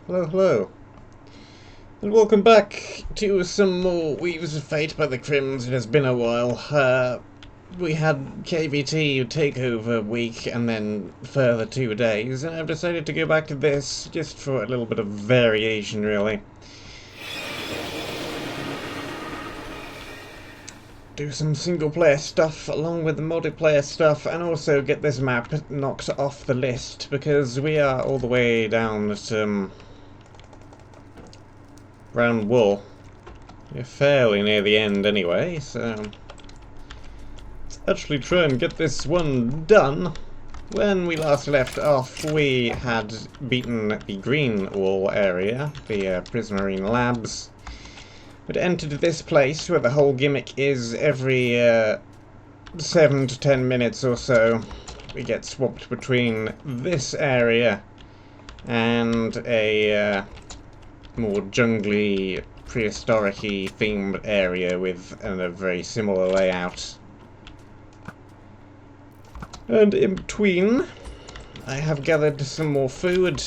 Hello, hello. And welcome back to some more Weaves of Fate by TheCrims. It has been a while. We had KBT takeover week and then further 2 days, and I've decided to go back to this just for a little bit of variation, really. Do some single-player stuff along with the multiplayer stuff, and also get this map knocked off the list, because we are all the way down at, Round Wool. We're fairly near the end anyway, so let's actually try and get this one done. When we last left off, we had beaten the Green Wall area, the Prismarine Labs. We'd entered this place where the whole gimmick is every 7 to 10 minutes or so we get swapped between this area and a more jungly, prehistoric-y themed area with a very similar layout. And in between, I have gathered some more food.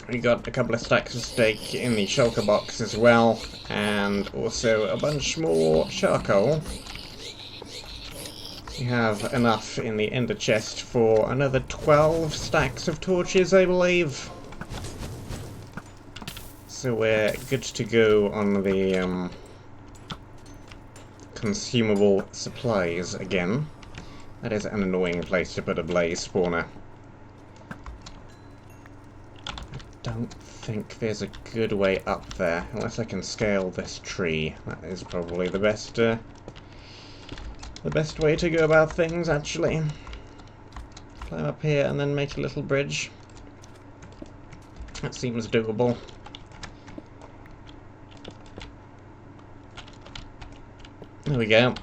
We got a couple of stacks of steak in the shulker box as well, and also a bunch more charcoal. We have enough in the ender chest for another 12 stacks of torches, I believe. So we're good to go on the consumable supplies again. That is an annoying place to put a blaze spawner. I don't think there's a good way up there, unless I can scale this tree. That is probably the best way to go about things, actually. Climb up here and then make a little bridge. That seems doable. There we go.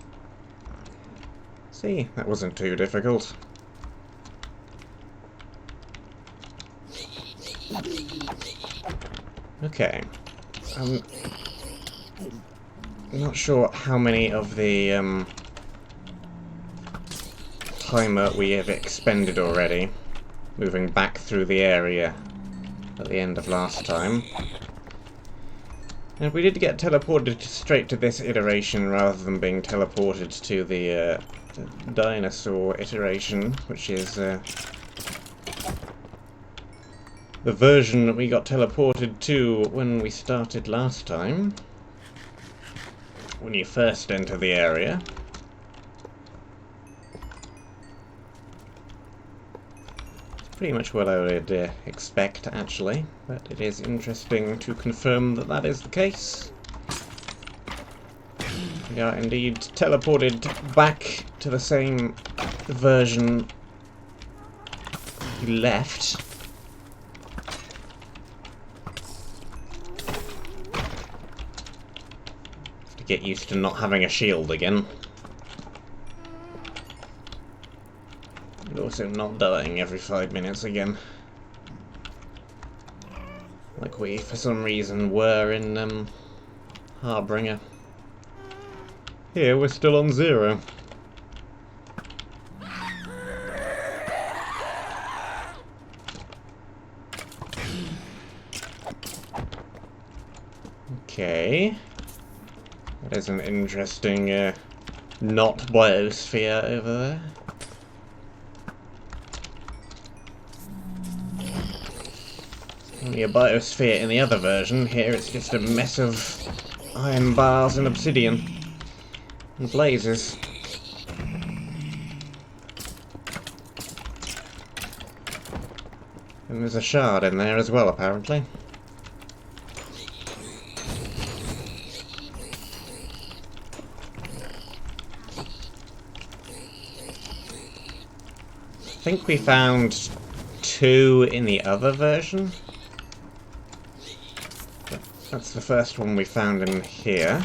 See, that wasn't too difficult. Okay. I'm not sure how many of the timer we have expended already, moving back through the area at the end of last time. And we did get teleported straight to this iteration rather than being teleported to the dinosaur iteration, which is the version that we got teleported to when we started last time. When you first enter the area. It's pretty much what I would expect, actually, but it is interesting to confirm that that is the case. We are indeed teleported back to the same version you left. Have to get used to not having a shield again. And also not dying every 5 minutes again. Like we, for some reason, were in Harbinger. Here, we're still on 0. Okay. That is an interesting, not biosphere over there. Only a biosphere in the other version. Here it's just a mess of iron bars and obsidian. And blazes. And there's a shard in there as well, apparently. I think we found 2 in the other version. But that's the first one we found in here.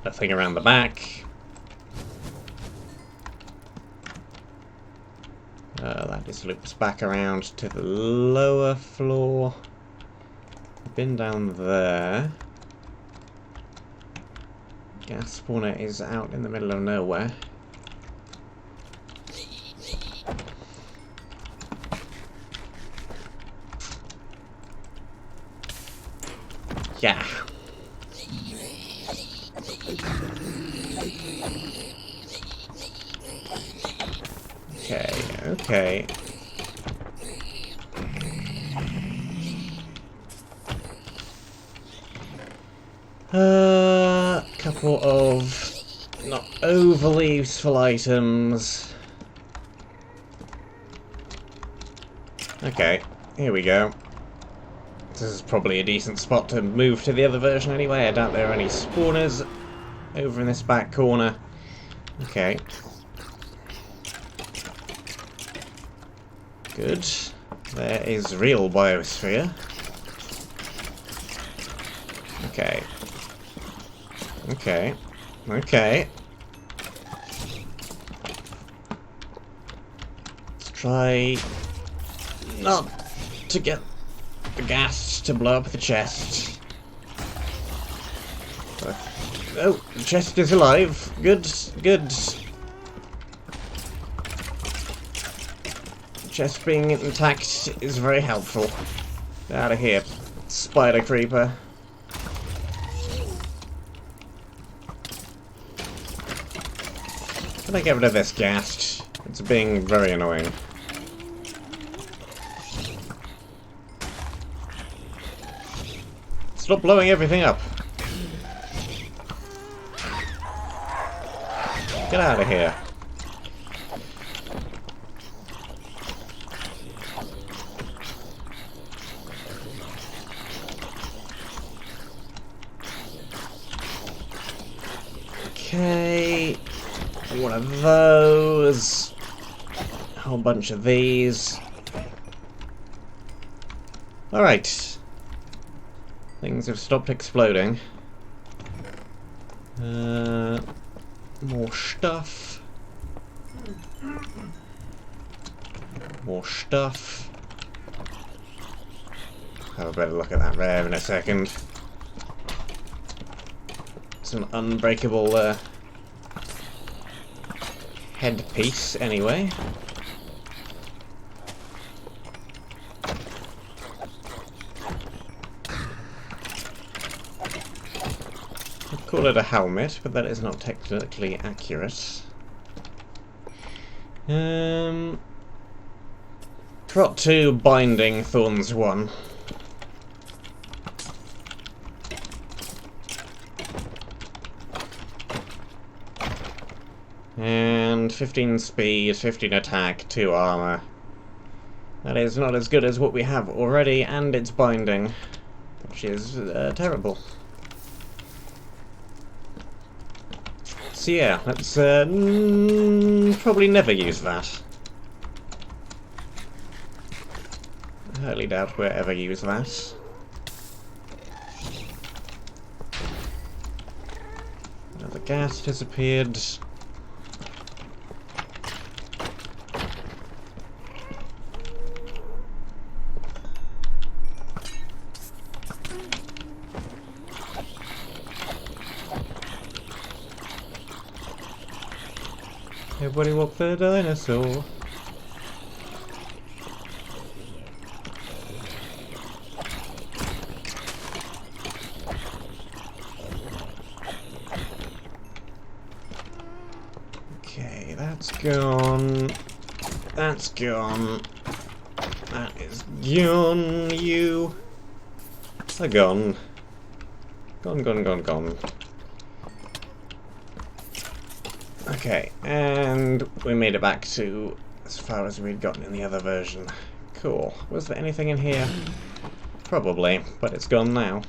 Nothing around the back. That just loops back around to the lower floor. Been down there. Gas spawner is out in the middle of nowhere. Yeah. Okay. Couple of not overly useful items. Okay, here we go. This is probably a decent spot to move to the other version anyway. I doubt there are any spawners over in this back corner. Okay. Good. There is real biosphere. Okay. Okay. Okay. Let's try not to get the gas to blow up the chest. Oh, the chest is alive. Good, good. Chest being intact is very helpful. Get out of here, spider creeper. Can I get rid of this gas? It's being very annoying. Stop blowing everything up. Get out of here. Okay. One of those. A whole bunch of these. Alright. Things have stopped exploding. More stuff. More stuff. Have a better look at that rev in a second. It's an unbreakable headpiece, anyway. I'd call it a helmet, but that is not technically accurate. Trot 2, binding, thorns 1. And 15 speed, 15 attack, 2 armor. That is not as good as what we have already, and it's binding, which is terrible. So yeah, let's probably never use that. I highly doubt we'll ever use that. Now the gas disappeared. Everybody walk the dinosaur. Okay, that's gone. That's gone. That is gone. You are gone. Gone, gone, gone, gone. Okay, and we made it back to as far as we'd gotten in the other version. Cool. Was there anything in here? Probably, but it's gone now.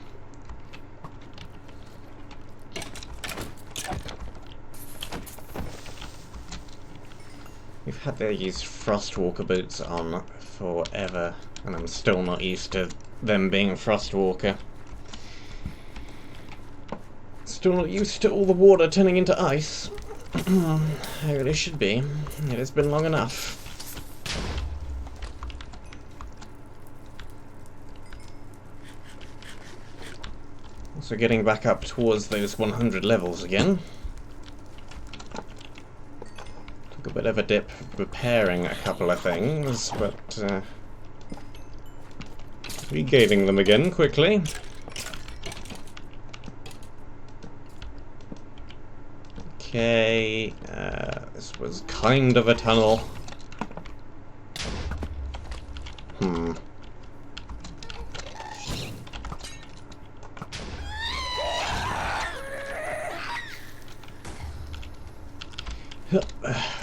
We've had these Frostwalker boots on forever, and I'm still not used to them being Frostwalker. Still not used to all the water turning into ice. I really should be. It has been long enough. So getting back up towards those 100 levels again. Took a bit of a dip repairing a couple of things, but regaining them again quickly. Okay, this was kind of a tunnel.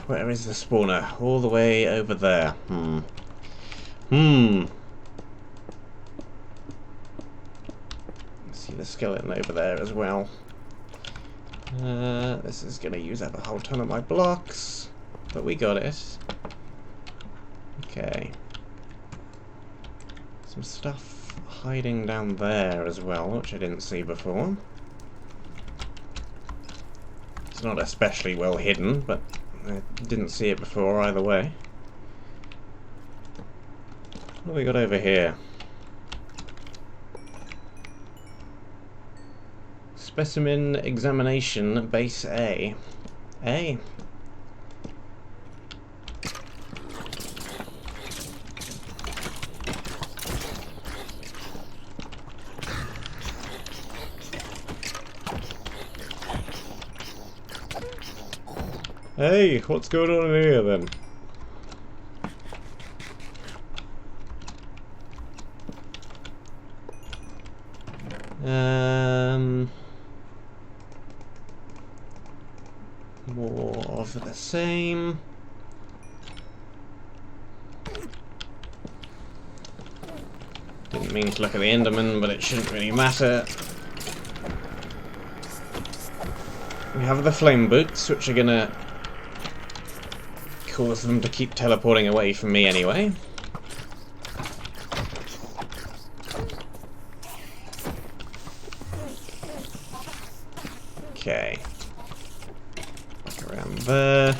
Where is the spawner? All the way over there. See the skeleton over there as well. This is going to use up a whole ton of my blocks, but we got it. Okay. Some stuff hiding down there as well, which I didn't see before. It's not especially well hidden, but I didn't see it before either way. What have we got over here? Specimen examination base A. A. Hey, what's going on in here then? More of the same. Didn't mean to look at the Enderman, but it shouldn't really matter. We have the flame boots, which are gonna cause them to keep teleporting away from me anyway. Okay. Back around there.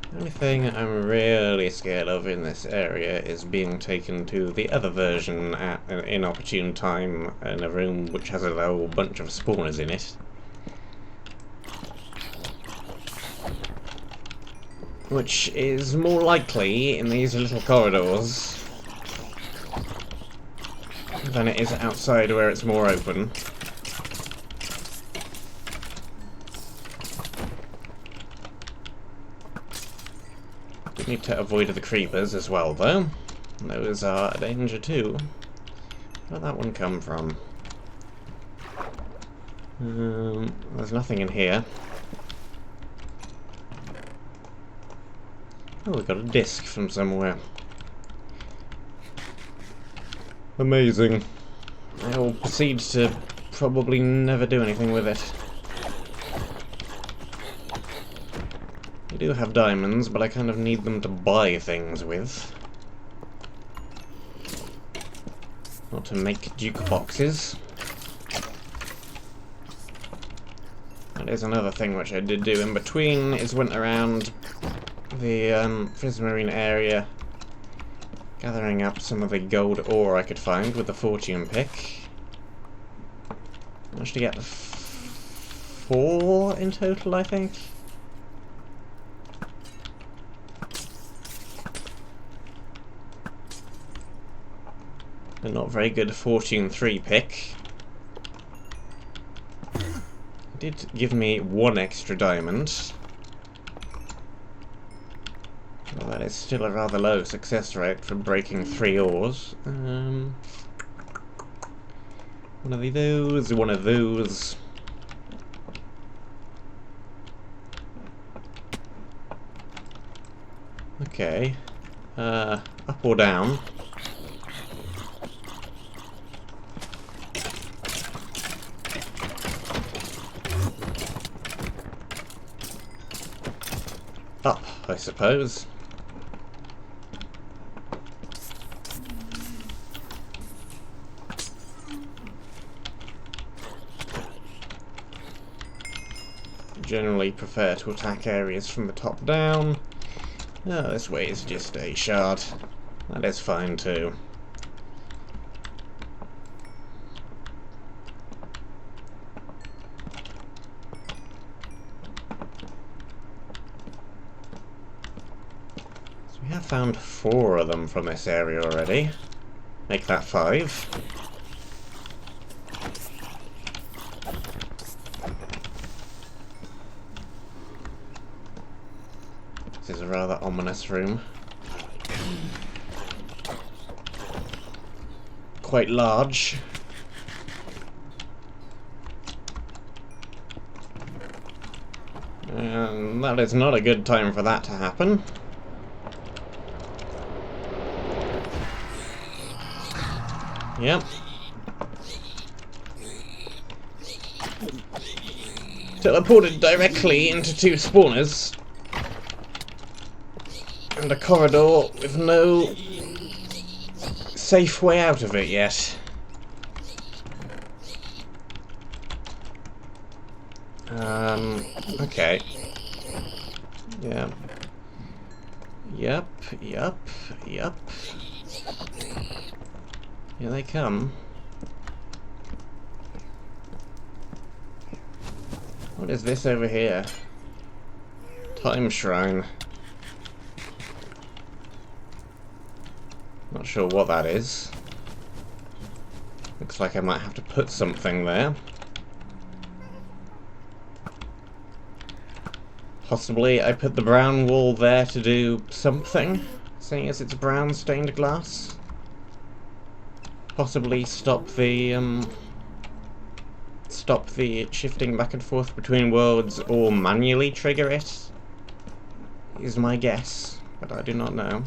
The only thing I'm really scared of in this area is being taken to the other version at an inopportune time in a room which has a whole bunch of spawners in it. Which is more likely in these little corridors than it is outside where it's more open. Need to avoid the creepers as well, though. Those are a danger too. Where'd that one come from? There's nothing in here. Oh, we got a disc from somewhere. Amazing. I will proceed to probably never do anything with it. I do have diamonds, but I kind of need them to buy things with. Not to make jukeboxes. That is another thing which I did do in between, is went around the Prismarine area, gathering up some of the gold ore I could find with the fortune pick. Managed to get 4 in total, I think. A not very good fortune 3 pick. It did give me 1 extra diamond. Well, that is still a rather low success rate for breaking 3 ores. One of those, one of those. Okay. Up or down? Up, I suppose. generally prefer to attack areas from the top down. Oh, this way is just a shard. That is fine too. So we have found 4 of them from this area already. Make that 5. This is a rather ominous room. Quite large. And that is not a good time for that to happen. Yep. Teleported directly into 2 spawners. And a corridor with no safe way out of it yet. Okay. Yeah. Yep. Here they come. What is this over here? Time Shrine. Not sure what that is. Looks like I might have to put something there. Possibly I put the brown wall there to do something, seeing as it's brown stained glass. Possibly stop the shifting back and forth between worlds, or manually trigger it, is my guess, but I do not know.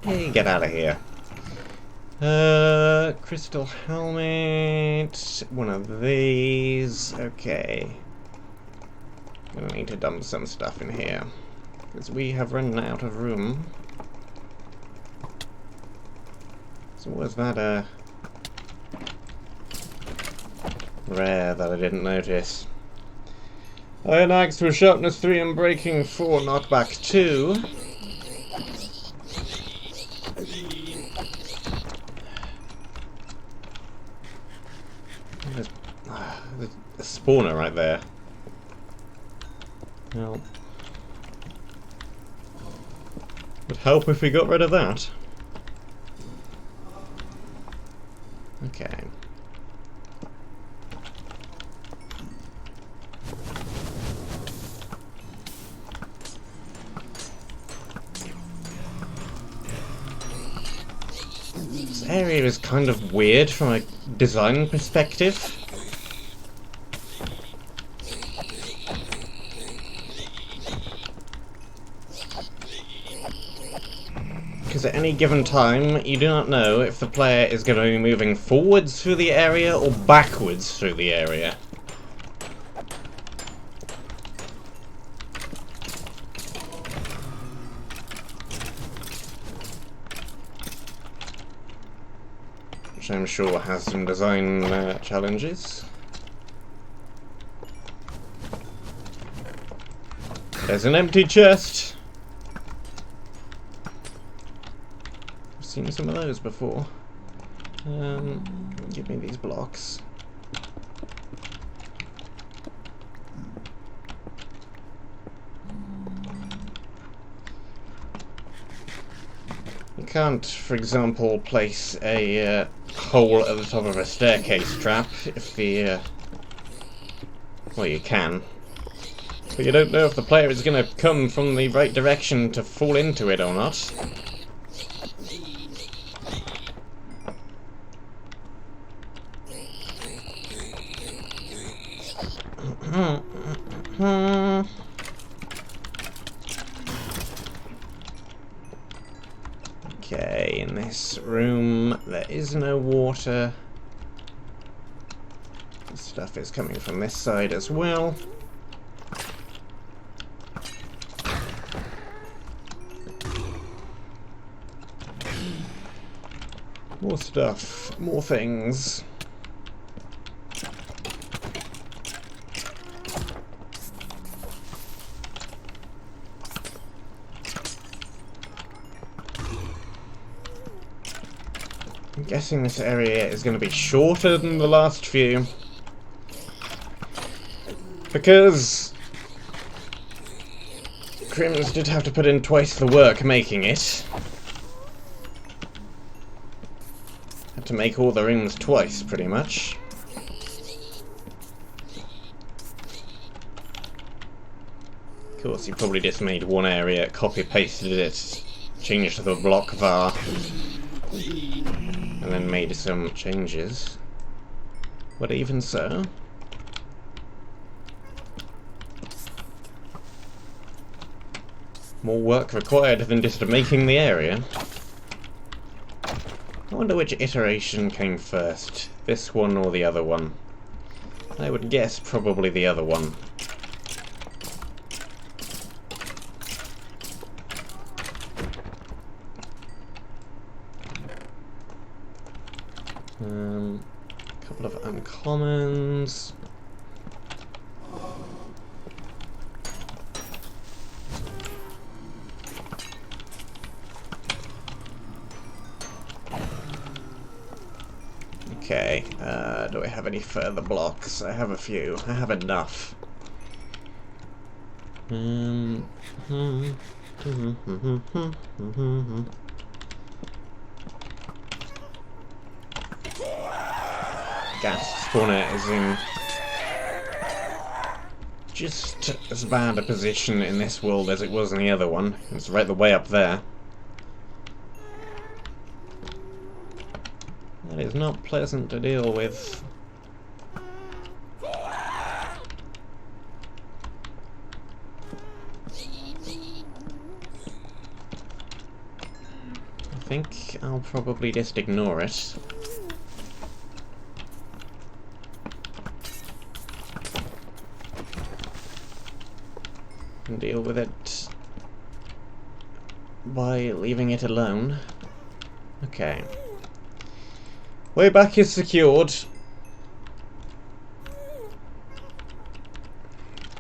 Hey, get out of here. Crystal helmet, one of these. Okay. Gonna need to dump some stuff in here, because we have run out of room. So was that rare that I didn't notice? Iron axe with sharpness 3 and breaking 4, knockback 2. There's a spawner right there. Well, would help if we got rid of that. Okay. This area is kind of weird from a design perspective. Because at any given time, you do not know if the player is going to be moving forwards through the area or backwards through the area. Which I'm sure has some design challenges. There's an empty chest! I've seen some of those before. Give me these blocks. You can't, for example, place a hole at the top of a staircase trap if the... well, you can. But you don't know if the player is going to come from the right direction to fall into it or not. Okay, in this room there is no water. This stuff is coming from this side as well. More stuff, more things. I'm guessing this area is going to be shorter than the last few. Because Crims did have to put in twice the work making it. Had to make all the rooms twice, pretty much. Of course, he probably just made one area, copy-pasted it, changed the block var, and then made some changes. But even so... more work required than just making the area. I wonder which iteration came first, this one or the other one. I would guess probably the other one. A couple of uncommons. Okay, do I have any further blocks? I have a few. I have enough. Gas spawner is in just as bad a position in this world as it was in the other one. It's right the way up there. That is not pleasant to deal with. I think I'll probably just ignore it. And deal with it by leaving it alone. Okay. Way back is secured.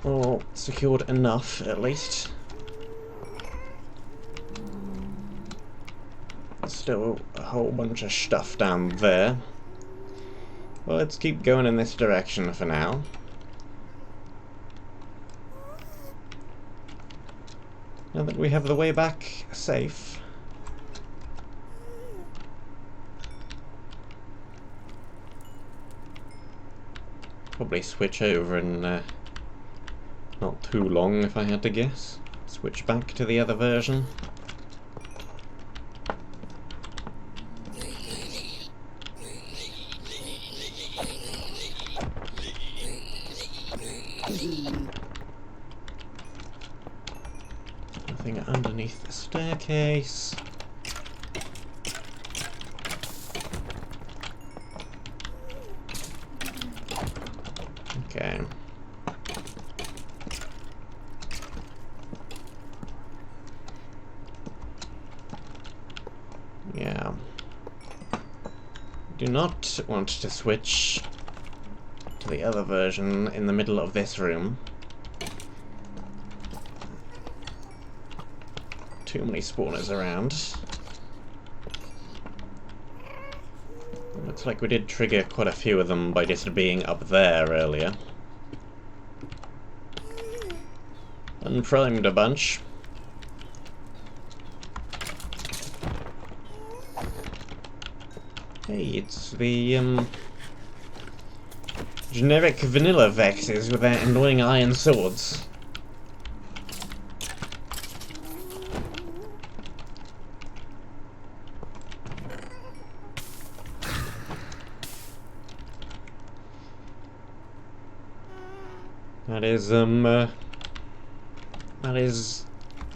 Or secured enough, at least. Still a whole bunch of stuff down there. Well, let's keep going in this direction for now. Now that we have the way back safe. Probably switch over in not too long, if I had to guess. Switch back to the other version. Nothing underneath the staircase. Okay. Yeah. Do not want to switch to the other version in the middle of this room. Too many spawners around. Looks like we did trigger quite a few of them by just being up there earlier. Unprimed a bunch. Hey, it's the generic vanilla Vexes with their annoying iron swords. That is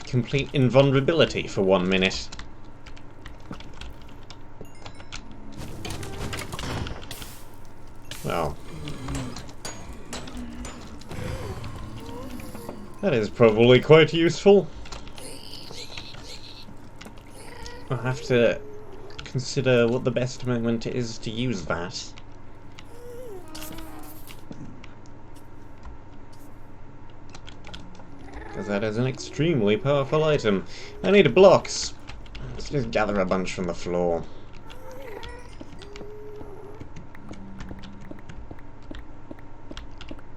complete invulnerability for 1 minute. Well, That is probably quite useful. I'll have to consider what the best moment is to use that. Because that is an extremely powerful item. I need blocks. Let's just gather a bunch from the floor.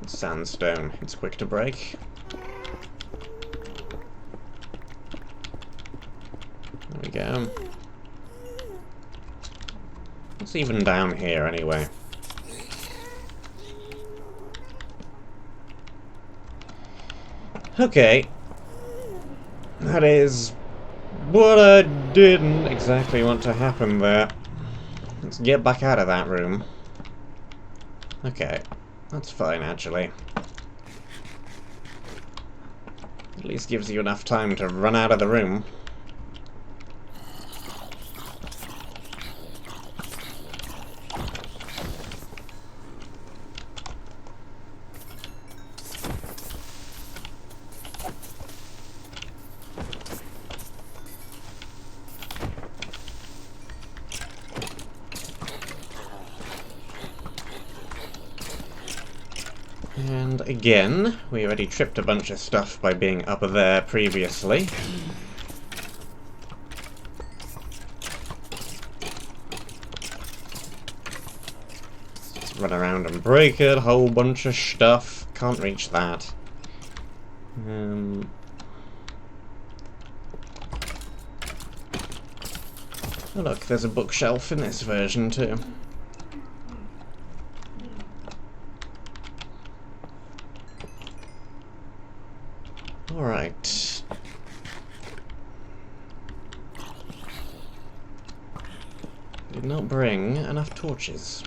Sandstone. It's quick to break. There we go. What's even down here, anyway? Okay. That is what I didn't exactly want to happen there. Let's get back out of that room. Okay. That's fine, actually. At least gives you enough time to run out of the room. And again, we already tripped a bunch of stuff by being up there previously. Just run around and break it, a whole bunch of stuff. Can't reach that. Oh look, there's a bookshelf in this version too. Alright. Did not bring enough torches.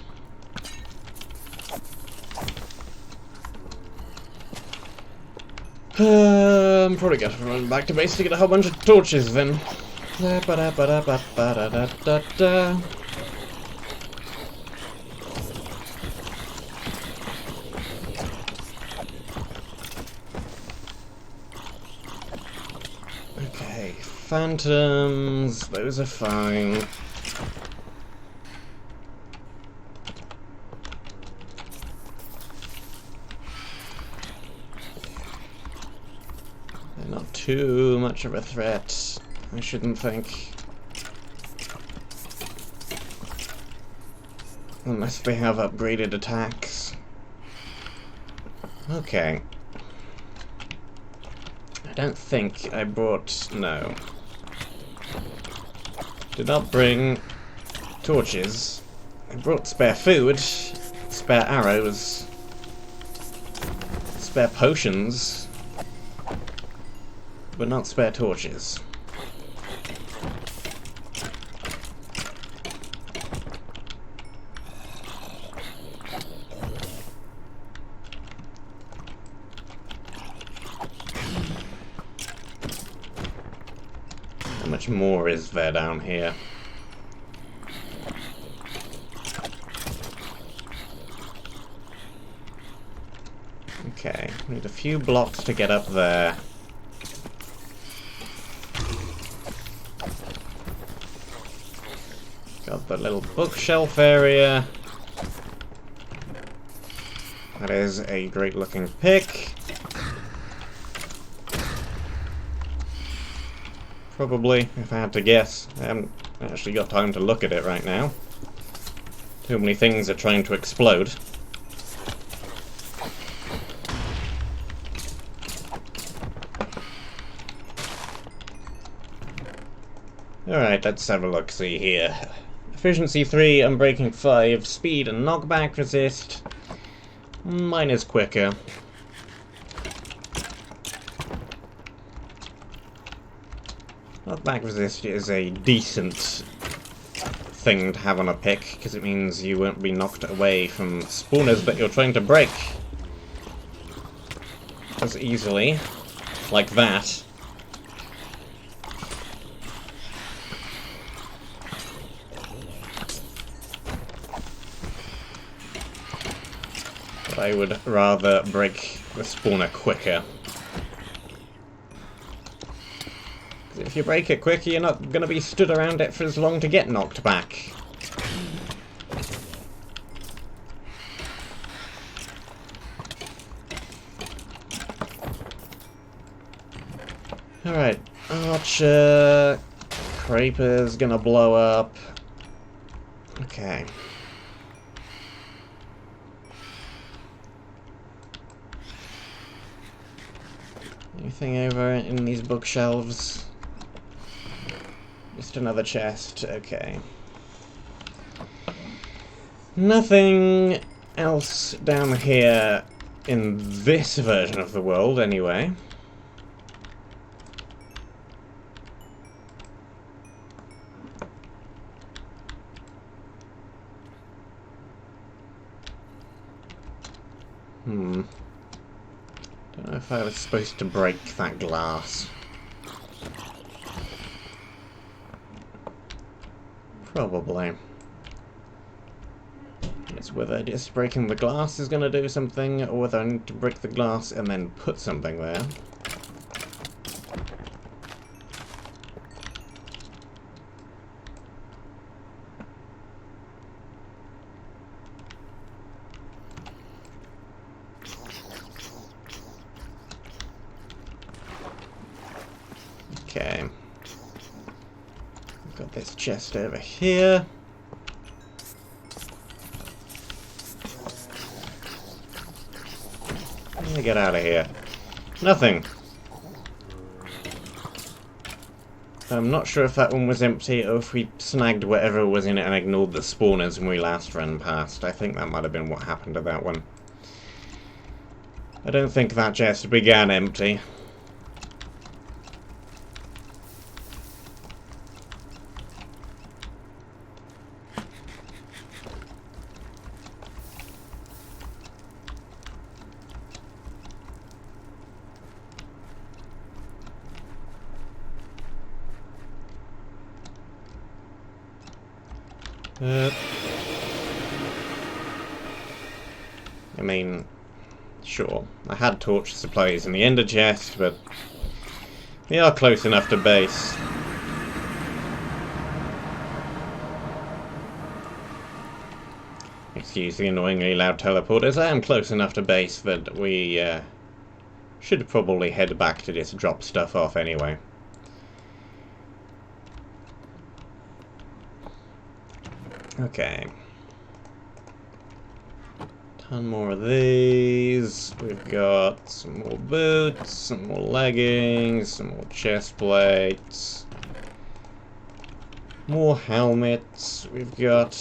I'm probably gonna run back to base to get a whole bunch of torches then. Da-ba-da-ba-da-ba-da-da-da-da. Okay, phantoms, those are fine. They're not too much of a threat, I shouldn't think. Unless they have upgraded attacks. Okay. I don't think I brought... no. Did not bring torches. I brought spare food, spare arrows, spare potions, but not spare torches. How much more is there down here? Okay, need a few blocks to get up there. Got the little bookshelf area. That is a great looking pick. Probably, if I had to guess. I haven't actually got time to look at it right now. Too many things are trying to explode. Alright, let's have a look-see here. Efficiency 3, Unbreaking 5, Speed and Knockback Resist. Mine is quicker. Knockback Resist is a decent thing to have on a pick, because it means you won't be knocked away from spawners that you're trying to break as easily, like that. But I would rather break the spawner quicker. you break it quick, you're not going to be stood around it for as long to get knocked back. Alright, Archer... Creeper's gonna blow up. Okay. Anything over in these bookshelves? Just another chest, okay. Nothing else down here in this version of the world, anyway. Don't know if I was supposed to break that glass. Probably. It's whether just breaking the glass is going to do something, or whether I need to break the glass and then put something there. Okay. Got this chest over here. Let me get out of here. Nothing. I'm not sure if that one was empty or if we snagged whatever was in it and ignored the spawners when we last ran past. I think that might have been what happened to that one. I don't think that chest began empty. I mean, sure, I had torch supplies in the ender chest, but we are close enough to base. Excuse the annoyingly loud teleporters, I am close enough to base that we should probably head back to just drop stuff off anyway. Okay. Ton more of these. We've got some more boots, some more leggings, some more chest plates. More helmets. We've got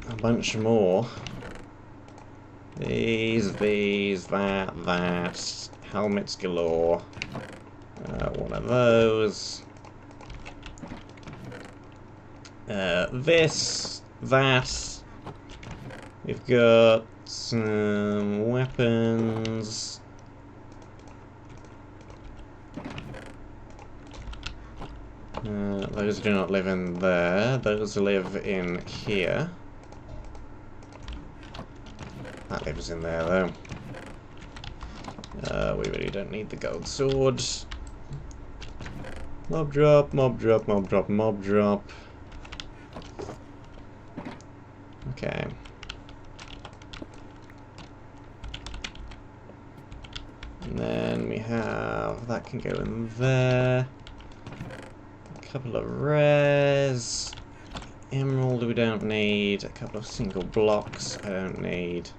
a bunch more. These, that. Helmets galore. One of those. This, that. We've got some weapons. Those do not live in there. Those live in here. That lives in there, though. We really don't need the gold sword. Mob drop, mob drop, mob drop, mob drop. Okay. And then we have... that can go in there. A couple of rares. Emerald we don't need. A couple of single blocks I don't need.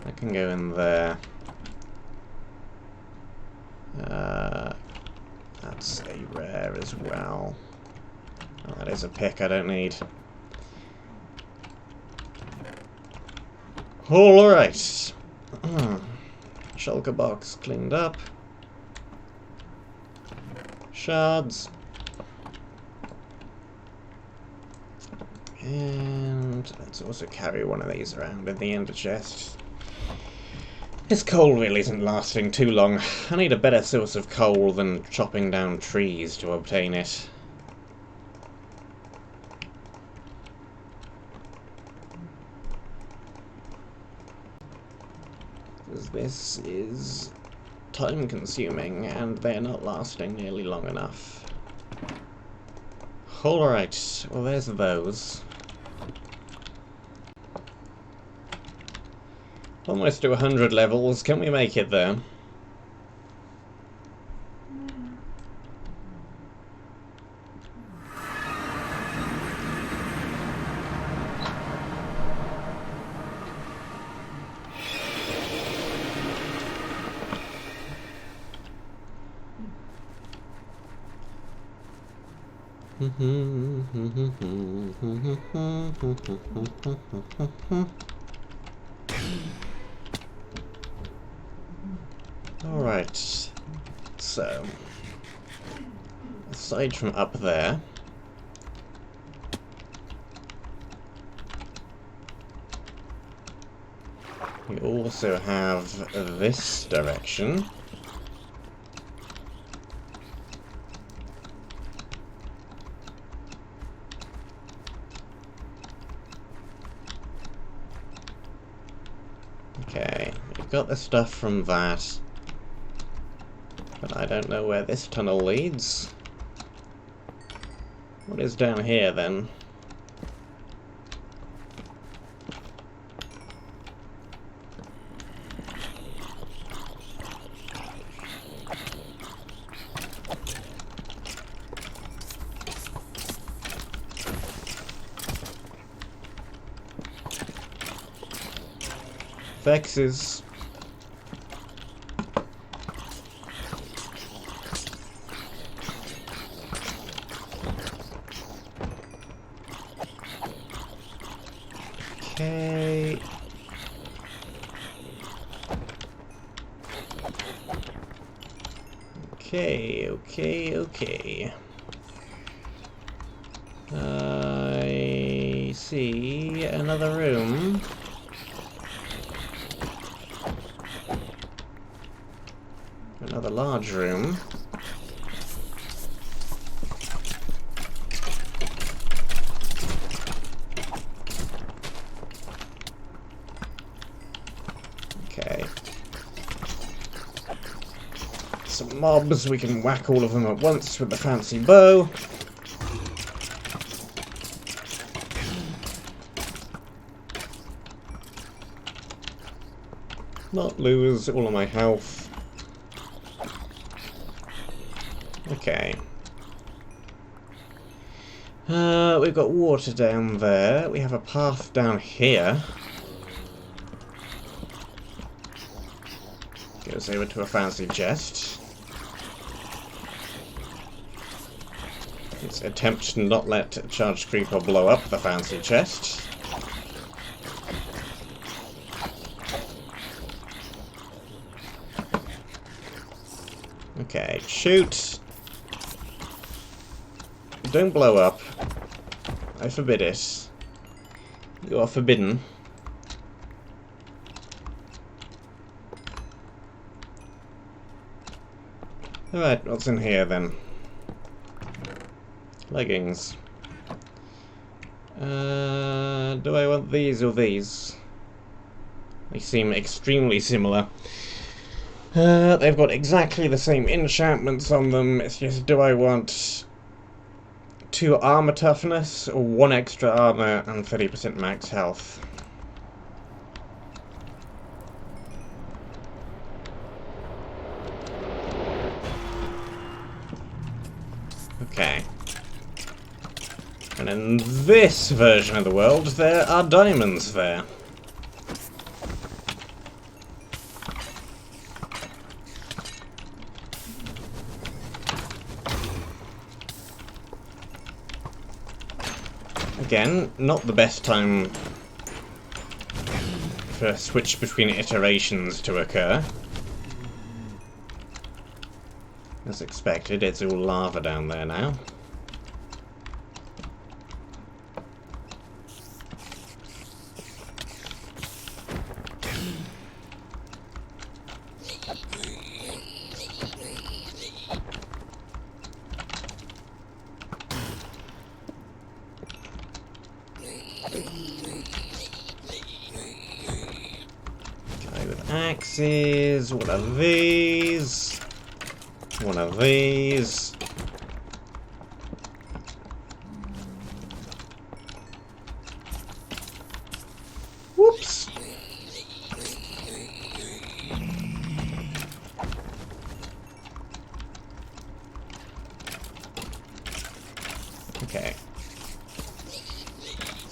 That can go in there. That's a rare as well. Oh, that is a pick I don't need. Alright. Shulker box cleaned up. Shards. And let's also carry one of these around in the ender chest. This coal really isn't lasting too long. I need a better source of coal than chopping down trees to obtain it. Because this is time consuming and they're not lasting nearly long enough. Alright, well there's those. Almost to 100 levels, can we make it there? Alright, so, aside from up there, we also have this direction. Okay, we've got the stuff from that, but I don't know where this tunnel leads. What is down here, then? Vexes. Okay. Okay. I see another room. Another large room. Okay. Some mobs, we can whack all of them at once with the fancy bow. Not lose all of my health. Okay. We've got water down there. We have a path down here. Goes over to a fancy chest. Let's attempt to not let a charged creeper blow up the fancy chest. Okay, shoot! Don't blow up. I forbid it. You are forbidden. Alright, what's in here then? Leggings. Do I want these or these? They seem extremely similar. They've got exactly the same enchantments on them. It's just, do I want 2 armor toughness or 1 extra armor and 30% max health? Okay. And in this version of the world, there are diamonds there. Again, not the best time for a switch between iterations to occur. As expected, it's all lava down there now. axes, one of these, one of these. Whoops! Okay.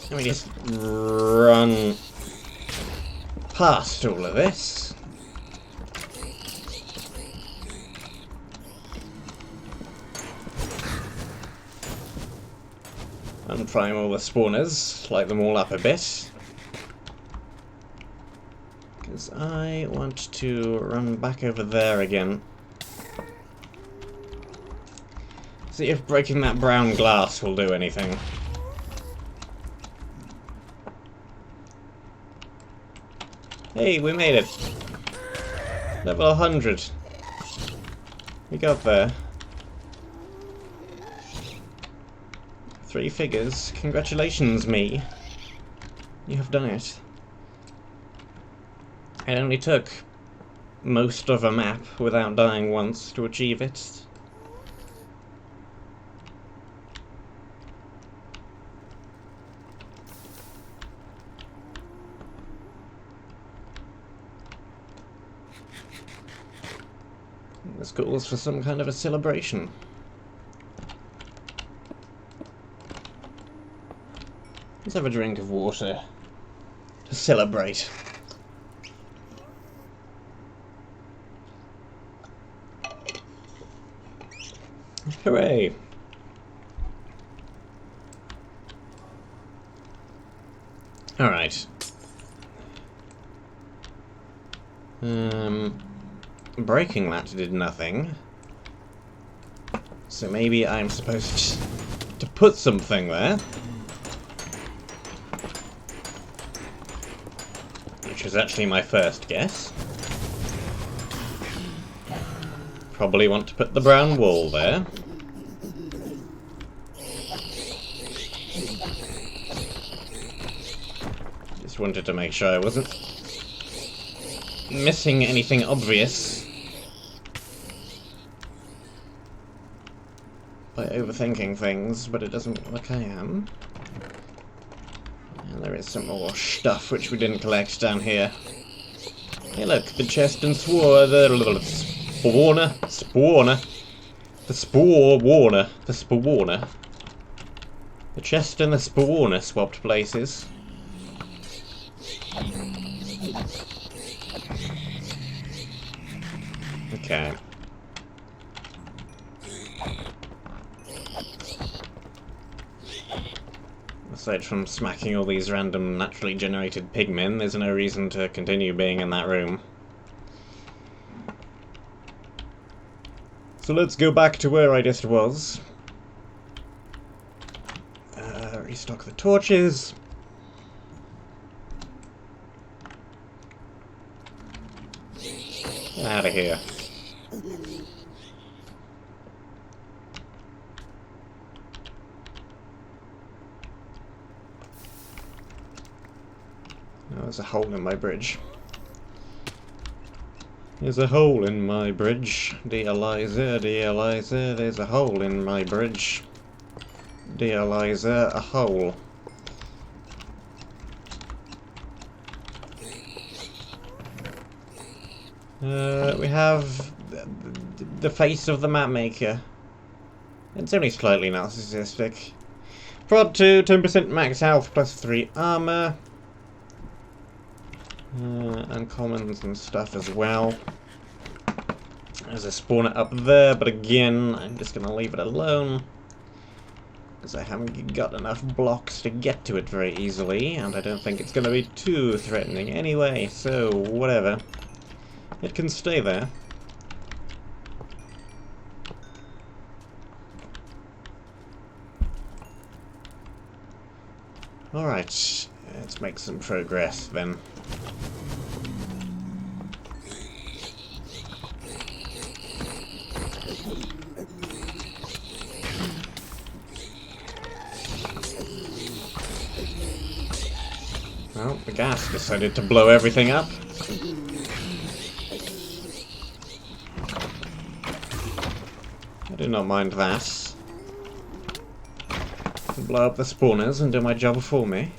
Let me just run past all of this. And prime all the spawners, light them all up a bit. Because I want to run back over there again. See if breaking that brown glass will do anything. Hey, we made it! Level 100. We got there. 3 figures. Congratulations, me. You have done it. It only took most of a map without dying once to achieve it. This calls for some kind of a celebration. Let's have a drink of water to celebrate. Hooray! Alright. Breaking that did nothing. So maybe I'm supposed to put something there. Which is actually my first guess. Probably want to put the brown wool there. Just wanted to make sure I wasn't missing anything obvious by overthinking things, but it doesn't look like I am. And there is some more stuff which we didn't collect down here. Hey look, the chest and spawner. The chest and the spawner swapped places. Okay. Aside from smacking all these random naturally generated pigmen, there's no reason to continue being in that room. So let's go back to where I just was. Restock the torches. Get out of here. Oh, there's a hole in my bridge. There's a hole in my bridge. Dear Liza, there's a hole in my bridge. Dear Liza, a hole. We have the face of the mapmaker. It's only slightly narcissistic. Prod 2, 10% max health plus 3 armor. Uncommons and stuff as well. There's a spawner up there, but again, I'm just going to leave it alone. Because I haven't got enough blocks to get to it very easily, and I don't think it's going to be too threatening anyway, so whatever. It can stay there. Alright, let's make some progress then. Well, the gas decided to blow everything up. I do not mind that. Blow up the spawners and do my job for me.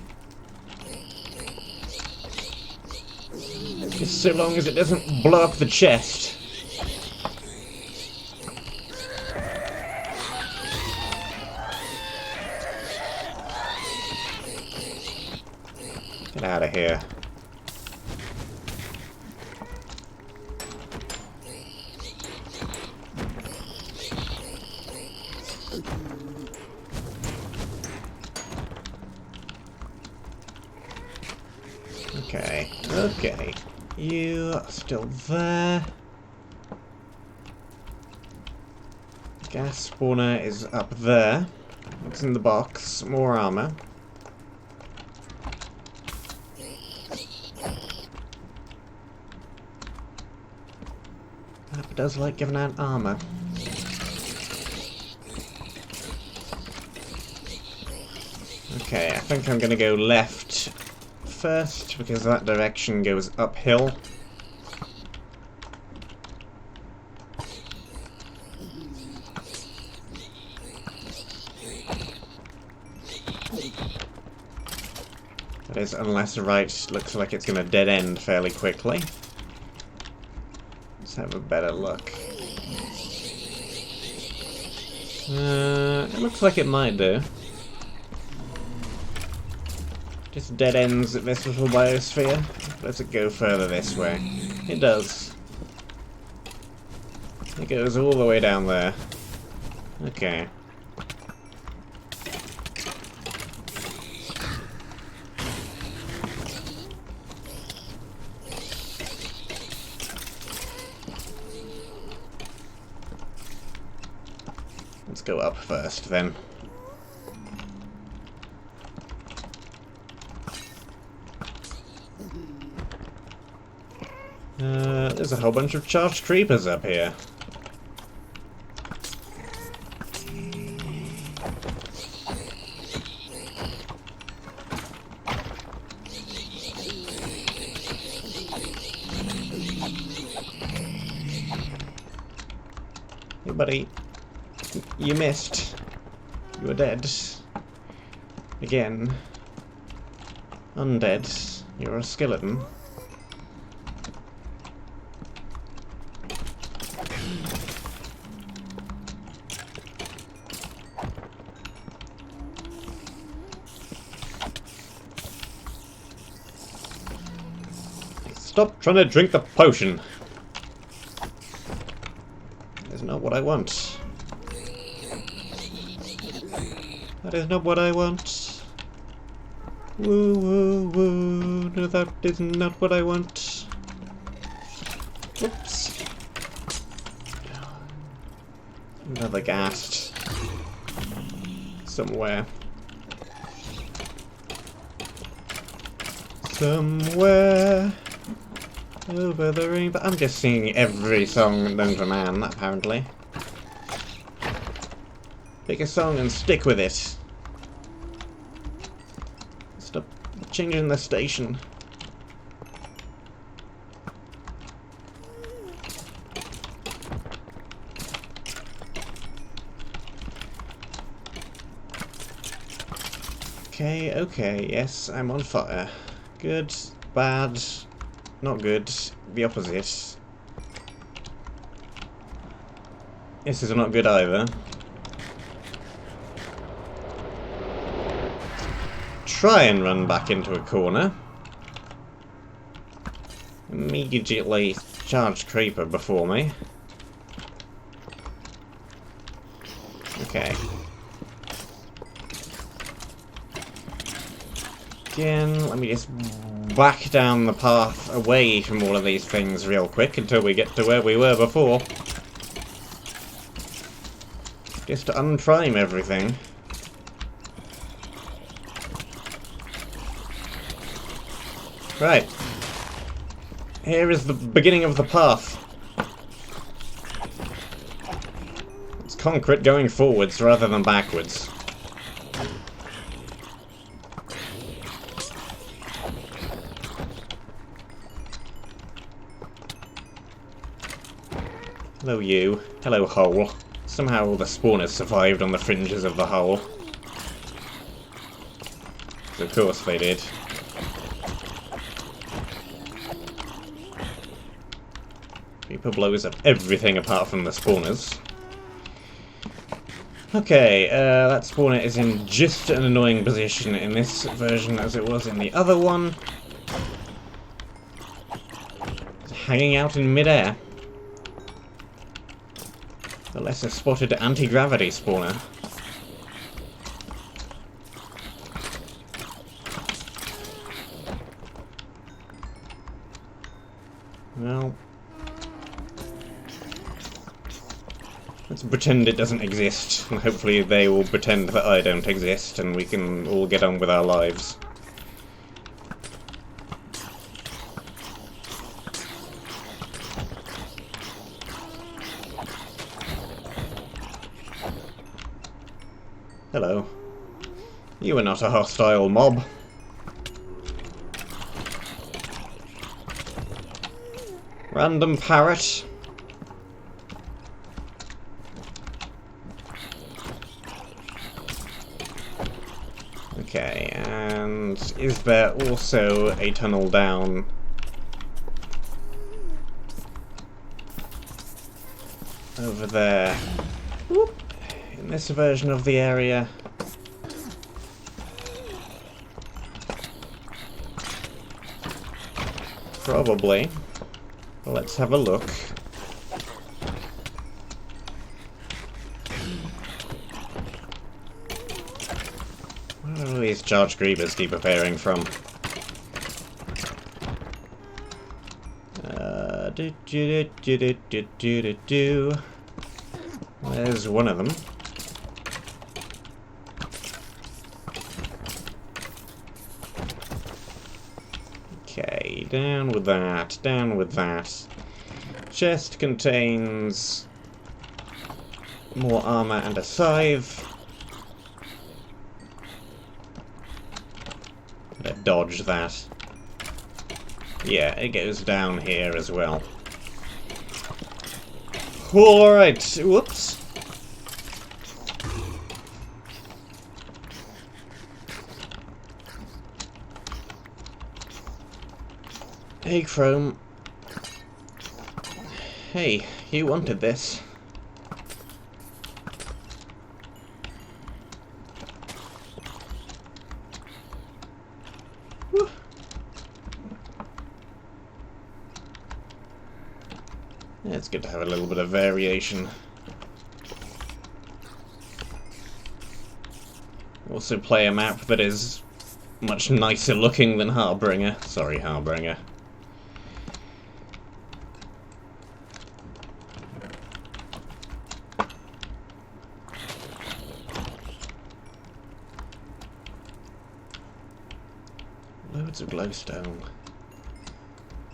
Just so long as it doesn't blow up the chest. Get out of here. Okay, okay. You are still there. Gas spawner is up there. What's in the box? More armor. That does like giving out armor. Okay, I think I'm gonna go left first, because that direction goes uphill. That is, unless right looks like it's gonna dead end fairly quickly. Let's have a better look. It looks like it might do. Just dead ends at this little biosphere. Let's it go further this way. It does. It goes all the way down there. Okay. Let's go up first then. There's a whole bunch of charged creepers up here. Hey buddy, you missed. You were dead. Again. Undead. You're a skeleton. Stop trying to drink the potion. That's not what I want. That is not what I want. Woo woo woo. No, that is not what I want. Oops. Another ghast. Somewhere. Somewhere. Over the rainbow. I'm just singing every song known to man, apparently. Pick a song and stick with it. Stop changing the station. Okay, okay, yes, I'm on fire. Good, bad, not good, the opposite. This is not good either. Try and run back into a corner. Immediately charged creeper before me. Okay. Again, let me just back down the path away from all of these things real quick until we get to where we were before. Just to unprime everything. Right. Here is the beginning of the path. It's concrete going forwards rather than backwards. Hello you. Hello hole. Somehow all the spawners survived on the fringes of the hull. Of course they did. Reaper blows up everything apart from the spawners. Okay, that spawner is in just an annoying position in this version as it was in the other one. It's hanging out in midair. The lesser spotted anti-gravity spawner. Well, let's pretend it doesn't exist, and hopefully they will pretend that I don't exist, and we can all get on with our lives. Hello. You are not a hostile mob. Random parrot. Okay, and is there also a tunnel down? Over there. Whoop. In this version of the area. Probably. Well, let's have a look. Where do these charged creepers keep appearing from? There's one of them. Okay, down with that, down with that. Chest contains more armor and a scythe. Let's dodge that. Yeah, it goes down here as well. Alright, whoops. Hey, Chrome. Hey, you wanted this. Whew. Yeah, it's good to have a little bit of variation. Also play a map that is much nicer looking than Harbinger. Sorry, Harbinger. Loads of glowstone.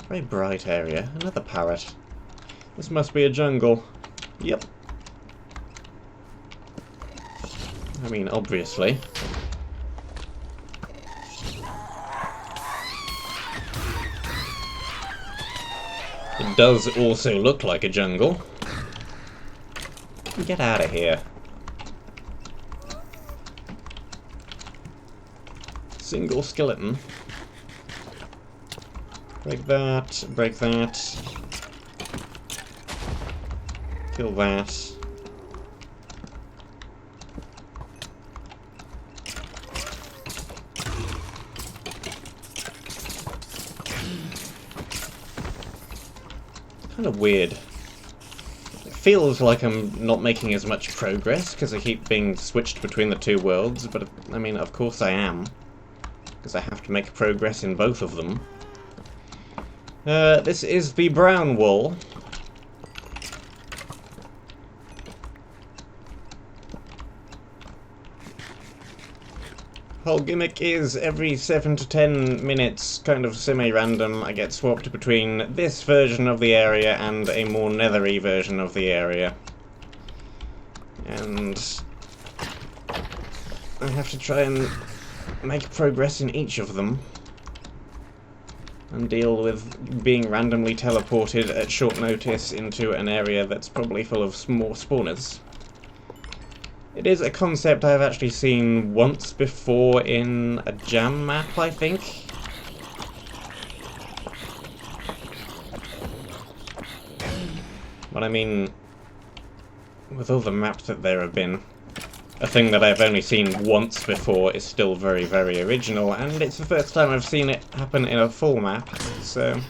Very bright area. Another parrot. This must be a jungle. Yep. I mean, obviously. It does also look like a jungle. Get out of here. Single skeleton. Break that, break that. Kill that. Kind of weird. It feels like I'm not making as much progress because I keep being switched between the two worlds, but I mean, of course I am. Because I have to make progress in both of them. This is the brown wool. Whole gimmick is every 7 to 10 minutes, kind of semi-random, I get swapped between this version of the area and a more nethery version of the area. And I have to try and make progress in each of them. And deal with being randomly teleported at short notice into an area that's probably full of more spawners. It is a concept I've actually seen once before in a jam map, I think. But I mean, with all the maps that there have been, a thing that I've only seen once before is still very, very original, and it's the first time I've seen it happen in a full map, so...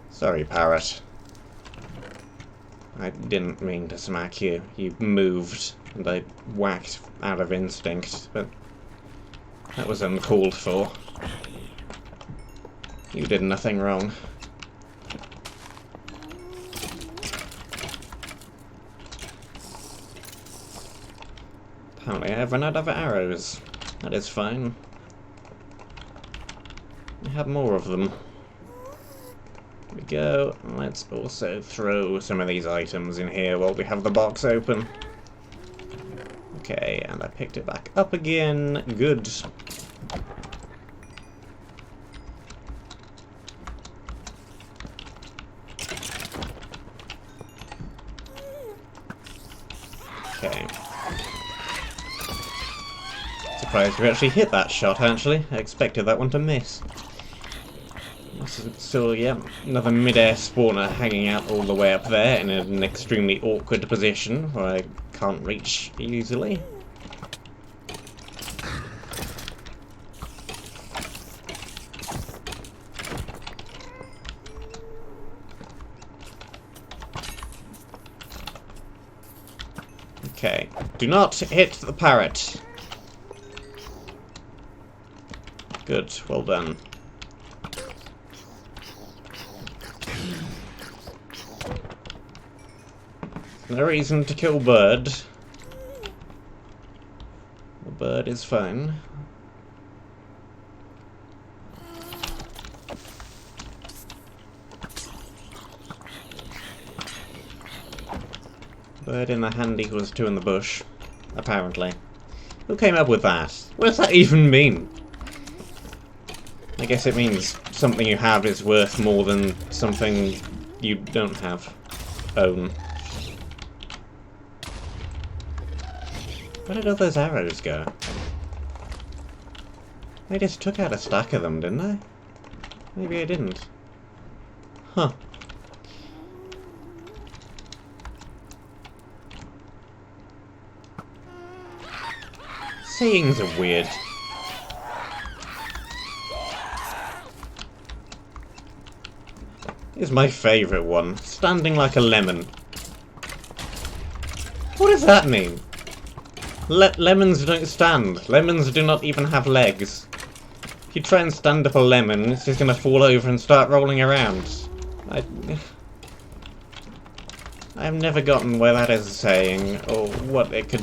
Sorry, parrot. I didn't mean to smack you. You moved, and I whacked out of instinct, but that was uncalled for. You did nothing wrong. Apparently I have run out of arrows. That is fine. I have more of them. Here we go. Let's also throw some of these items in here while we have the box open. Okay, and I picked it back up again. Good. Okay. Surprised we actually hit that shot, actually. I expected that one to miss. So, yeah, another mid-air spawner hanging out all the way up there in an extremely awkward position where I can't reach easily. Okay, do not hit the parrot. Good, well done. No reason to kill bird. The bird is fine. Bird in the hand equals 2 in the bush, apparently. Who came up with that? What does that even mean? I guess it means something you have is worth more than something you don't have. Own. Where did all those arrows go? I just took out a stack of them, didn't I? Maybe I didn't. Huh. Sayings are weird. Here's my favourite one. Standing like a lemon. What does that mean? Lemons don't stand. Lemons do not even have legs. If you try and stand up a lemon, it's just going to fall over and start rolling around. I have never gotten where that is a saying, or what it could...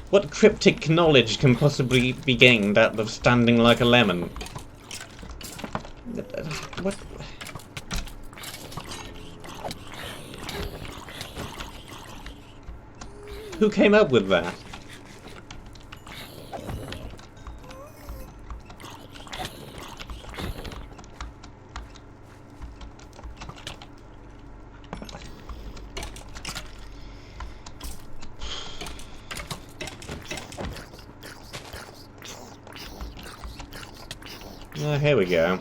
What cryptic knowledge can possibly be gained out of standing like a lemon? What? Who came up with that? Oh, here we go.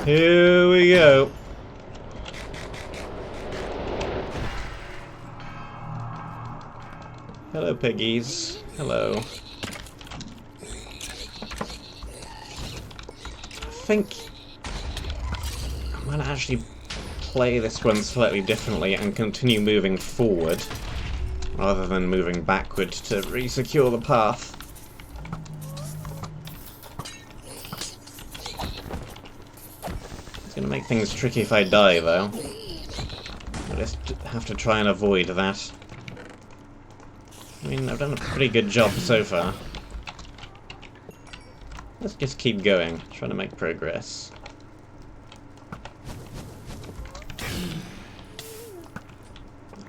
Here we go. Hello, piggies. Hello. I think I'm gonna actually play this one slightly differently and continue moving forward rather than moving backward to re-secure the path. It's gonna make things tricky if I die, though. I just have to try and avoid that. I mean, I've done a pretty good job so far. Let's just keep going, trying to make progress.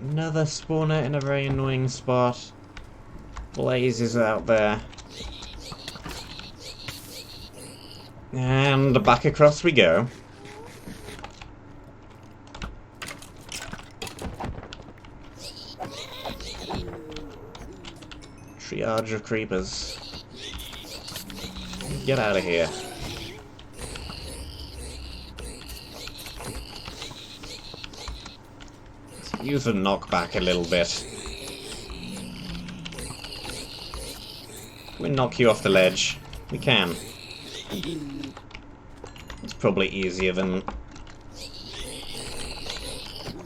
Another spawner in a very annoying spot. Blaze is out there. And back across we go. Triage of creepers. Get out of here. Let's use a knockback a little bit. Can we knock you off the ledge? We can. It's probably easier than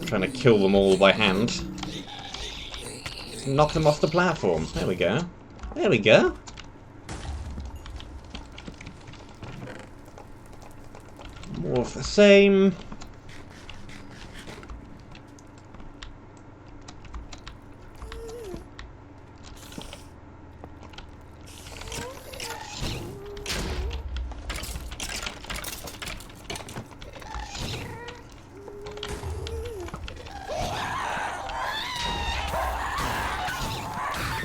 trying to kill them all by hand. Knock them off the platform. There we go. There we go. More of the same.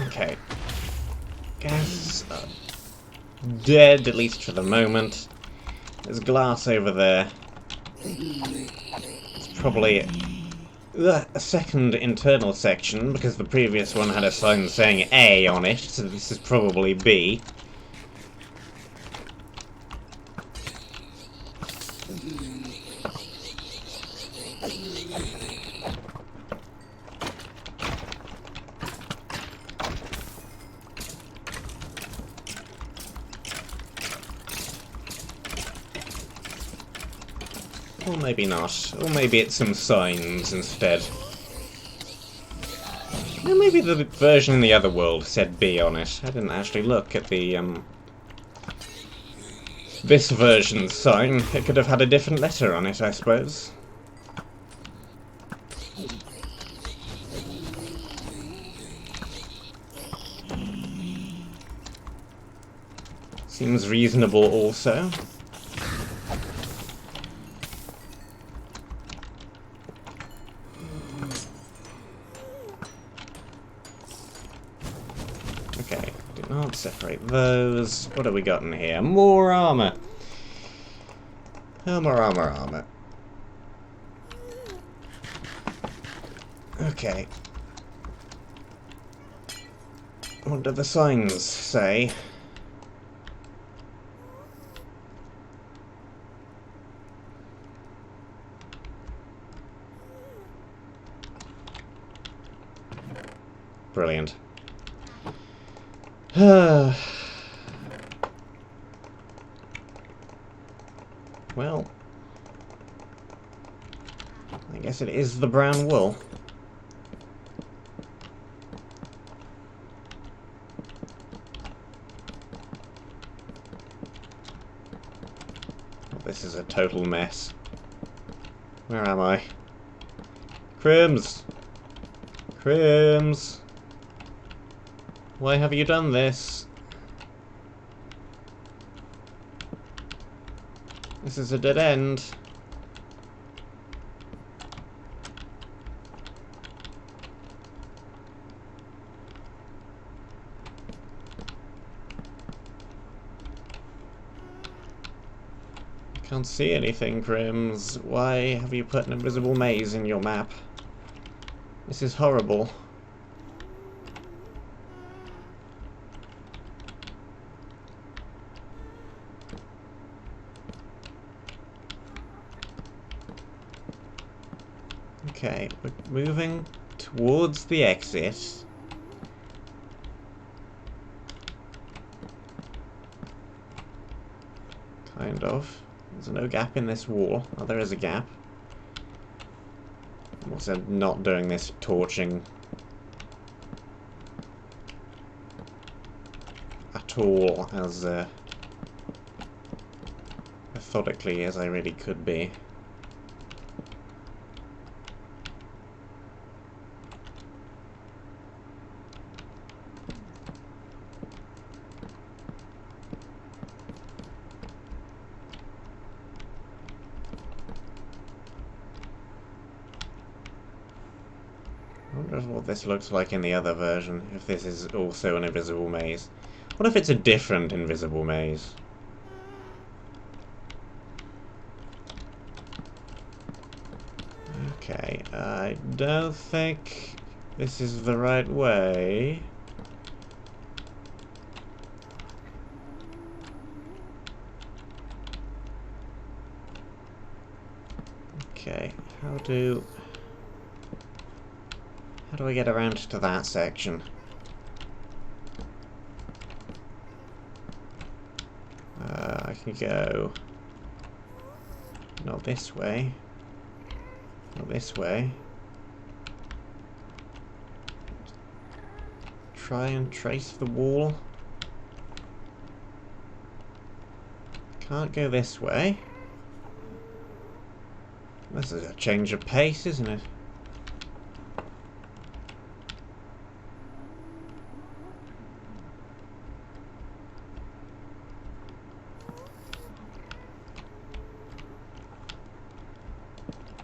Okay. Gas dead, at least for the moment. There's glass over there. It's probably a second internal section, because the previous one had a sign saying A on it, so this is probably B. Or maybe not. Or maybe it's some signs instead. Or maybe the version in the other world said B on it. I didn't actually look at the, this version's sign. It could have had a different letter on it, I suppose. Seems reasonable also. Okay, do not separate those. What have we got in here? More armor! Armor. Okay. What do the signs say? Brilliant. Well, I guess it is the brown wool. This is a total mess. Where am I? Crims! Crims! Why have you done this? This is a dead end. I can't see anything, Crims. Why have you put an invisible maze in your map? This is horrible. Okay, we're moving towards the exit. Kind of. There's no gap in this wall. Oh, there is a gap. I'm also not doing this torching at all as methodically as I really could be. I wonder what this looks like in the other version, if this is also an invisible maze. What if it's a different invisible maze? Okay, I don't think this is the right way. Okay, how do I get around to that section? I can go not this way, not this way. Try and trace the wall. Can't go this way. This is a change of pace, isn't it?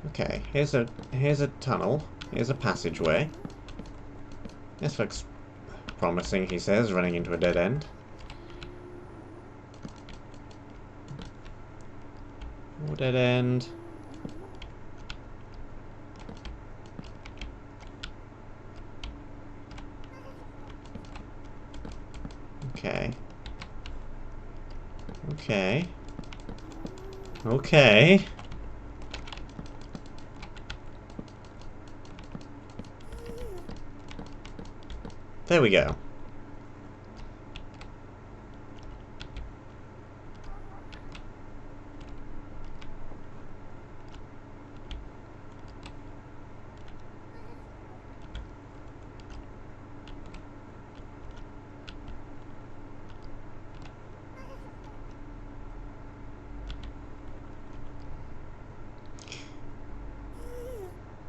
Okay, here's a tunnel. Here's a passageway. This looks promising, he says, running into a dead end. More dead end. Okay. Okay. Okay. There we go.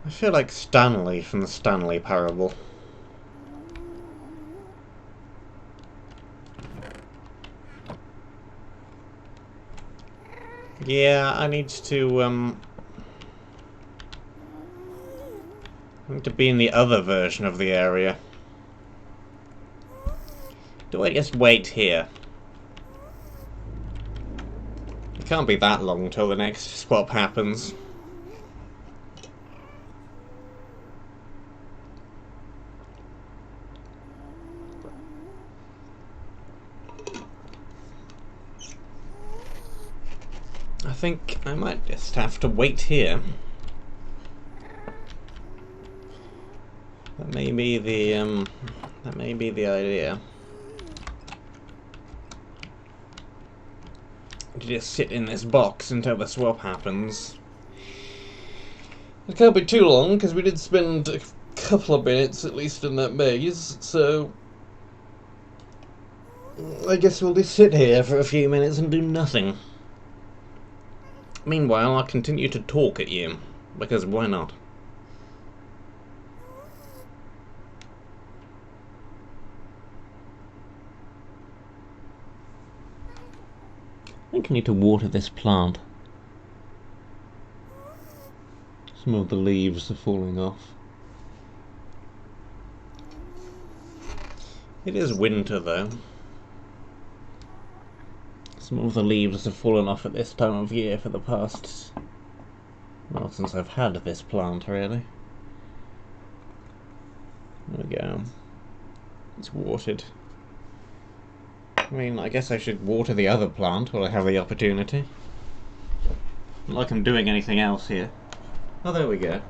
I feel like Stanley from the Stanley Parable. Yeah, I need to be in the other version of the area. Do I just wait here? It can't be that long till the next swap happens. I think I might just have to wait here. That may be the idea. To just sit in this box until the swap happens. It can't be too long, because we did spend a couple of minutes at least in that maze, so I guess we'll just sit here for a few minutes and do nothing. Meanwhile, I'll continue to talk at you, because why not? I think I need to water this plant. Some of the leaves are falling off. It is winter though. Some of the leaves have fallen off at this time of year for the past... well, since I've had this plant, really. There we go. It's watered. I mean, I guess I should water the other plant while I have the opportunity. Not like I'm doing anything else here. Oh, there we go.